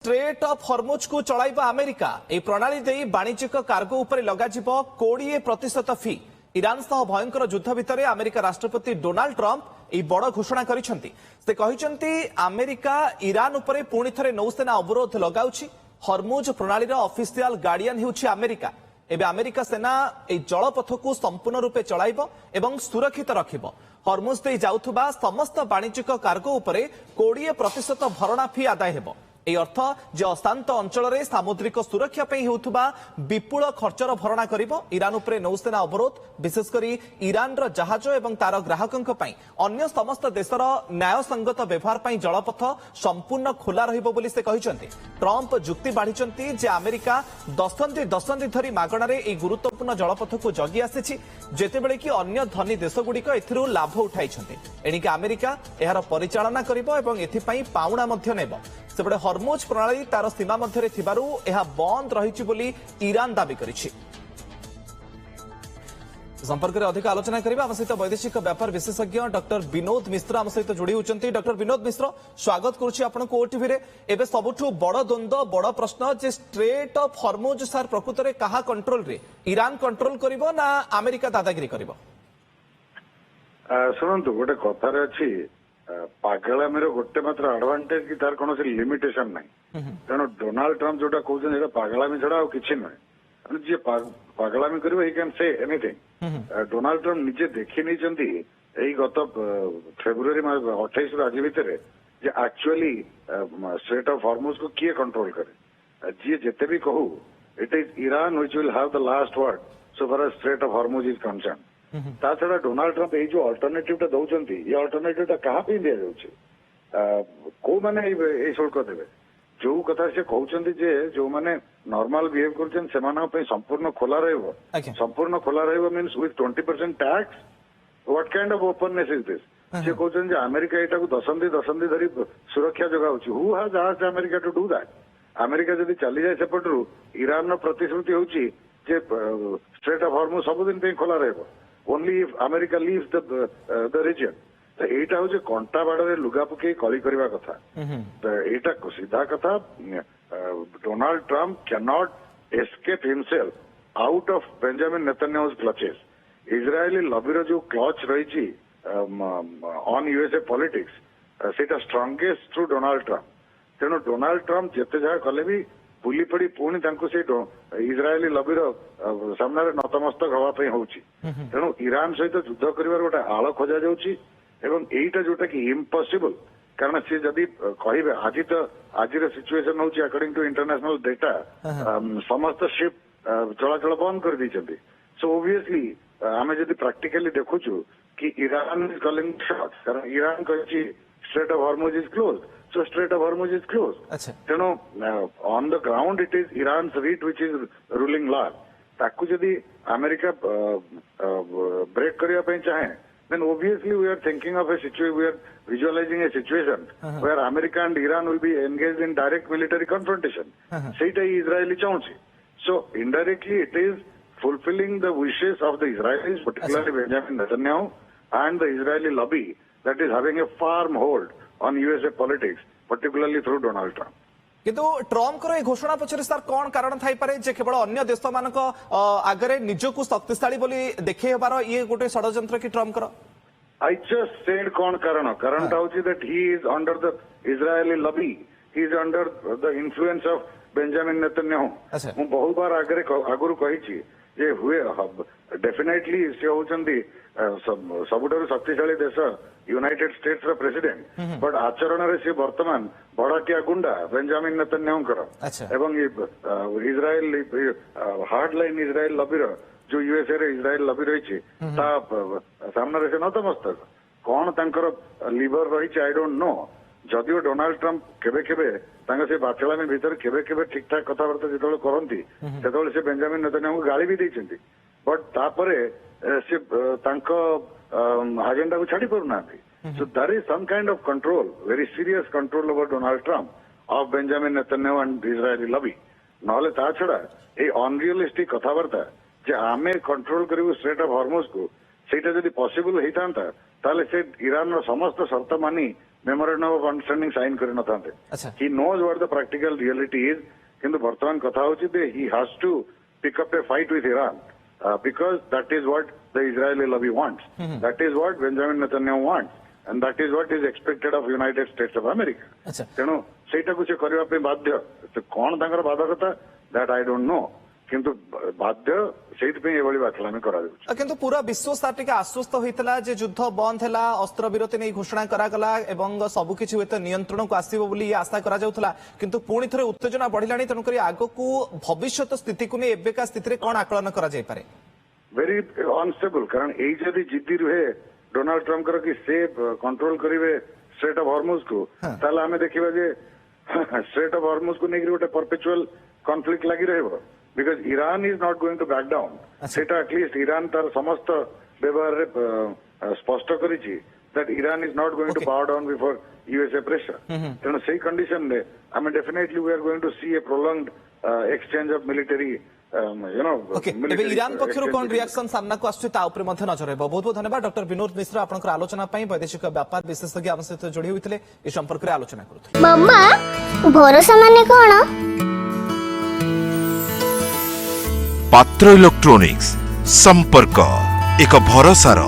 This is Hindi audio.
स्ट्रेट ऑफ हॉर्मुज को चलाइबा अमेरिका ए प्रणाली दे वाणिज्यिक कार्गो उपर लगाजिब 20% फी। ईरान सह भयंकर युद्ध भितर अमेरिका राष्ट्रपति डोनाल्ड ट्रंप ए बड़ घोषणा करिसेंती। से कहिसेंती अमेरिका ईरान उपर पुणी थरे नौसेना अवरोध लगाउछि। हॉर्मुज प्रणालीर ऑफिशियल गार्डियन हेउछि अमेरिका। एबे अमेरिका सेना ए जलपथ को संपूर्ण रूपे चलाइब एवं सुरक्षित रखिब। हॉर्मुज दे जाउथुबा समस्त वाणिज्यिक कार्गो उपर 20% भरणा फी आदाय हेब। এই অর্থ যে অশান্ত অঞ্চলের সামুদ্রিক সুরক্ষা হেউথিবা বিপুল খরচর ভরণা করিব। ইরান উপরে নৌসেনা অবরোধ বিশেষ করে ইরানর জাহাজ এবং তার গ্রাহকଙ୍କ ପାଇଁ ଅନ୍ୟ ସମସ୍ତ ଦେଶର ନ୍ୟାୟସଙ୍ଗତ ବ୍ୟବହାର ପାଇଁ ଜଳପଥ ସମ୍ପୂର୍ଣ୍ଣ ଖୋଲା ରହିବ ବୋଲି ସେ କହିଛନ୍ତି। ଟ୍ରମ୍ପ ଯୁକ୍ତି ବାଢିଛନ୍ତି ଯେ ଆମେରିକା ଦଶନ୍ଧି ଧରି ମାଗଣାରେ ଏହି ଗୁରୁତ୍ୱପୂର୍ଣ୍ଣ ଜଳପଥକୁ ଜଗି ଆସିଛି, ଯେତେବେଳେ କି ଅନ୍ୟ ଧନୀ ଦେଶଗୁଡ଼ିକ ଏଥିରୁ ଲାଭ ଉଠାଇଛନ୍ତି। ଏଣିକି ଆମେରିକା ଏହାର ପରିଚାଳନା କରିବ ଏବଂ ଏଥିପାଇଁ ପାଉଣା ମଧ୍ୟ ନେବ। ସେପଟେ हॉर्मुज प्रणाली तार सीमा मध्य थिबारु एहा बंद रहिछि बोली ईरान दाबी करिछि। संपर्क में अधिक आलोचना करिबा हम सहित वैदेशिक व्यापार विशेषज्ञ डॉक्टर विनोद मिश्र आम सहित जोड़ी होचंती। डॉक्टर विनोद मिश्र स्वागत करुछि आपनको ओटीवी रे। एबे सबुठु बड़ द्वंद्व बड़ प्रश्न जे स्ट्रेट ऑफ हॉर्मुज सर प्रकृत रे कहा कंट्रोल रे, ईरान कंट्रोल करिवो ना अमेरिका दादागिरी करिवो? सुनंतु गोटे कथार अछि पागलामीर गोटे मात्र एडवांटेज कि तार कौन लिमिटेशन ना तेणु डोनाल्ड ट्रंप जोटा कहते पागलामी छड़ा आ कि नुहे जी पागलामी कर he can say anything. Donald Trump निजे देखी नहीं गत फेब्रुआरी 28 आज भितर एक्चुअली स्ट्रेट ऑफ हॉर्मुज को किए कंट्रोल करे। जी जिते भी कहू it is Iran which will have the last word so far as Strait of Hormuz is concern. ता छड़ा डोनाल्ड ट्रंप ये जो अल्टरनेटिव दौरान ये अल्टरनेटिव क्या दि जाऊँ कौ मैंने शुल्क देवे जो कथा से कहते जो मैंने नॉर्मल बिहेव कर संपूर्ण खोला संपूर्ण खोला means with 20% tax what kind of openness is this. से कहते अमेरिका यहाँ दशंधि धरी सुरक्षा जगाऊँ who has asked America to do that. America जब चली जाए सेपटू ईरान प्रतिश्रुति होची स्ट्रेट ऑफ हॉर्मुज सबुदिन खोला रहिबो only if America leaves the region. तो एटा हूँ कंटा बाड़े लुगा पकई कली करवा कथा। तो एटा सीधा कथा Donald Trump can not escape himself out of Benjamin Netanyahu's clutches. Israeli लॉबीर जो क्लच रही ऑन यूएसए पॉलिटिक्स सेटा स्ट्रांगेस्ट थ्रू डोनाल्ड ट्रंप। तेणु डोनाल्ड ट्रंप जिते जहाँ कले भी बुली पड़ी पुणी से इजरायली लबीर सामने नतमस्तक हाँपाई होची। तेणु ईरान सहित युद्ध कर गोटे आड़ खोजा जाऊँगी एटा जोटा कि इम्पॉसिबल कारण सी जदि कहे आज तो आज सिचुएशन हूँ अकॉर्डिंग टू इंटरनेशनल डेटा समस्त शिप चलाचल बंद कर दी। सो ओबियसली आम जब प्रैक्टिकली देखुचु कि ईरान इज कॉलिंग शॉट्स कारण ईरान कही straight of Hormuz is closed so Strait of Hormuz is closed. तेणु on the ground it is Iran's read which is ruling law. ताकू जदि अमेरिका ब्रेक करने पे चाहे then obviously we are thinking of a situation, we are visualizing a situation where America and Iran will be engaged in direct military confrontation. सेटा Israeli चाहूँगी. So indirectly it is fulfilling the wishes of the Israelis, particularly Benjamin Netanyahu and the Israeli lobby that is having a firm hold on USA politics, particularly through Donald Trump. किंतु ट्रम्प को घोषणा पछरे सर कौन कारण थाई पारे जे केवल अन्य देश मानक आगरे निजको शक्तिशाली बोली देखे हेबार ये गोटे षडयंत्र कि ट्रम्प कर? I just said कौन कारण होची that he is under the Israeli lobby, he is under the influence of Benjamin Netanyahu. मु बहुत बार आगरू कही जे हुए डेफिनेटली से होचंदी सबुठारु शक्तिशाली देश यूनाइटेड स्टेट्स रा प्रेसिडेंट बट आचरण रे से वर्तमान बड़ाकिया गुंडा बेंजामिन नेतन्याहूंकर एवं इजराइल हार्डलाइन इजराइल लबीर जो यूएसए रे इजराइल लबी रही सामने से नतमस्तक कौन तांकर लिवर रही आई डोंट नो। जदिव डोनाल्ड ट्रंप केबे केबे से बाचलामी भीतर केबे केबे ठीक ठाक कथबार्ता जो करती से बेंजामिन नेतन्याहू गाली भी देते बट तापरे से एजेंडा को छाड़ी पारना। So there is some kind of control, very serious control over Donald Trump of Benjamin Netanyahu and Israeli lobby. नहले ता छड़ा ए अनरियलिस्टिक कथबार्ता जे आमे कंट्रोल करिवु स्ट्रेट ऑफ हॉर्मुज को सेटा जदि पॉसिबल होता ताले से ईरान समस्त शर्त मानी मेमोरेंडम ऑफ अंडरस्टैंडिंग साइन कर नथांते अच्छा। He knows what the practical reality is किंतु वर्तमान कथा होची they he has to pick up a fight with Iran because that is what the Israeli lobby wants that is what Benjamin Netanyahu wants and that is what is expected of United States of America अच्छा तेणु सेटा को से करबा पे बाध्य तो कोन तांकर बाधकता दैट आई डोंट नो किंतु बाध्य सेट पे एभली बातलामी करा जाउछ किंतु पूरा विश्व सार आश्वस्त होता जे युद्ध बंद है अस्त्र विरति नहीं घोषणा करागला एवं सबकिछि हुए नियंत्रण को आसब बोली आशा करा जाउथला किंतु पुणी थरे उत्तेजना बढ़िलानी तेणुक आगकू भविष्यत स्थिति को नहीं एबेका स्थिति कौन आकलन करा जाय पारे वेरी अनस्टेबल कारण एई जदि जिद्दी रुहे डोनाल्ड ट्रम्प कर कि से कंट्रोल करिवे स्ट्रेट ऑफ हॉर्मुज को ताला हमें देखिबा जे स्ट्रेट ऑफ हॉर्मुज को नेगरी गोटे परपेचुअल कॉन्फ्लिक्ट लागि रहबो because Iran is not going to back down सेटा एटलीस्ट ईरान तार समस्त व्यवहार रे स्पष्ट करिछि that Iran is not going to bow down before USA pressure तेणु सेही कंडीशन रे I mean definitely we are going to see a prolonged exchange of military you know okay एबे ईरान पक्षरु कोन रिएक्शन सामना को आछे ता ऊपर मध्य नजर हेबो बहुत बहुत धन्यवाद डॉक्टर विनोद मिश्र आपनकर आलोचना पई वैदेशिक व्यापार विशेषज्ञ हम सहित जोड़ी होइतले ए संपर्क रे आलोचना करथि मम्मा भरोसा माने कोन पात्र इलेक्ट्रोनिक्स संपर्क एक भरोसार